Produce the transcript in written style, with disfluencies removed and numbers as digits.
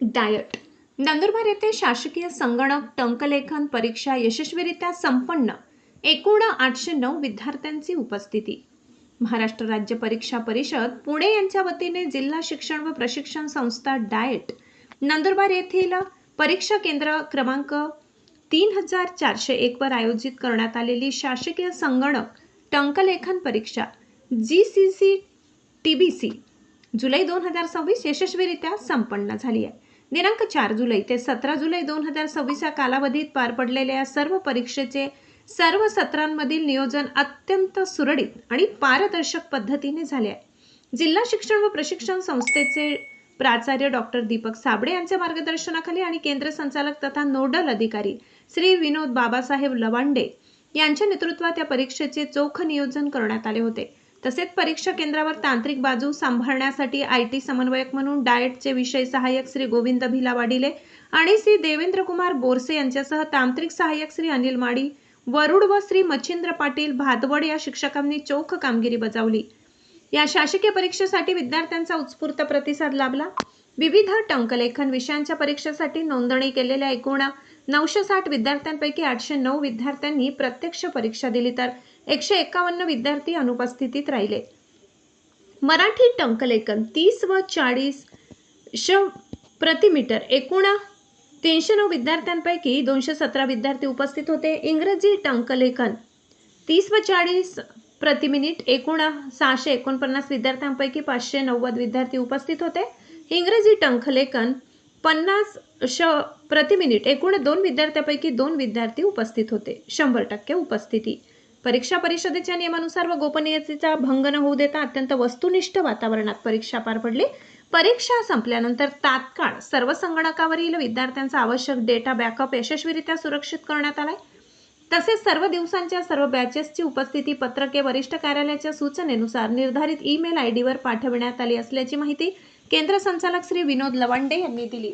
Diet Nandurbar येथे शासकीय संगणक टंकलेखन परीक्षा यशस्वीरित्या संपन्न. एकूण 809 विद्यार्थ्यांची उपस्थिती. महाराष्ट्र राज्य परीक्षा परिषद पुणे यांच्या वतीने जिल्हा शिक्षण व प्रशिक्षण संस्था डाएट नंदुरबार येथील परीक्षा केंद्र क्रमांक 3401 वर आयोजित करण्यात आलेली शासकीय संगणक टंकलेखन परीक्षा GCC TBC जुलै 2026 यशस्वीरित्या संपन्न झाली आहे. दिनांक 4 जुलै ते 17 जुलै 2026 या कालावधीत पार पडलेल्या या सर्व परीक्षेचे सर्व सत्रांमधील नियोजन अत्यंत सुरळीत आणि पारदर्शक पद्धतीने झाले आहे. जिल्हा शिक्षण व प्रशिक्षण संस्थेचे प्राचार्य डॉक्टर दीपक साबळे यांच्या मार्गदर्शनाखाली आणि केंद्र संचालक तथा नोडल अधिकारी श्री विनोद बाबासाहेब लवांडे यांच्या नेतृत्वात या परीक्षेचे चोख नियोजन करण्यात आले होते. तसेच परीक्षा केंद्रावर तांत्रिक बाजू सांभाळण्यासाठी IT समन्वयक म्हणून डाएटचे विषय सहाय्यक श्री गोविंद भिलावाडिले आणि श्री देवेंद्र कुमार बोरसे यांच्यासह तांत्रिक सहाय्यक श्री अनिल माडी वरुड व श्री मच्छिंद्र पाटील भादवड या शिक्षकांनी चोख कामगिरी बजावली. या शासकीय परीक्षेसाठी विद्यार्थ्यांचा उत्स्फूर्त प्रतिसाद लाभला. विविध टंकलेखन विषयांच्या परीक्षेसाठी नोंदणी केलेल्या एकूण 960 विद्यार्थ्यांपैकी 809 विद्यार्थ्यांनी प्रत्यक्ष परीक्षा दिली तर 151 विद्यार्थी अनुपस्थितीत राहिले. मराठी टंकलेखन 30 व 40 प्रति मीटर एकूण 309 विद्यार्थ्यांपैकी 217 विद्यार्थी उपस्थित होते. इंग्रजी टंकलेखन 30 व 40 प्रति मिनिट एकूण 649 विद्यार्थ्यांपैकी 590 विद्यार्थी उपस्थित होते. इंग्रजी टंकलेखन 50 प्रति मिनिट एकूण 2 विद्यार्थ्यांपैकी 2 विद्यार्थी उपस्थित होते. 100% उपस्थिती. परीक्षा परिषदेच्या नियमानुसार व गोपनीयतेचा भंग न होऊ देता अत्यंत वस्तुनिष्ठ वातावरणात परीक्षा पार पडली. परीक्षा संपल्यानंतर तात्काळ सर्व संगणकावरील विद्यार्थ्यांचा आवश्यक डेटा बॅकअप यशस्वीरित्या सुरक्षित करण्यात आलाय. तसेच सर्व दिवसांच्या सर्व बॅचेसची उपस्थिती पत्रके वरिष्ठ कार्यालयाच्या सूचनेनुसार निर्धारित ईमेल ID वर पाठविण्यात आली असल्याची माहिती केंद्र संचालक श्री विनोद लवांडे यांनी दिली.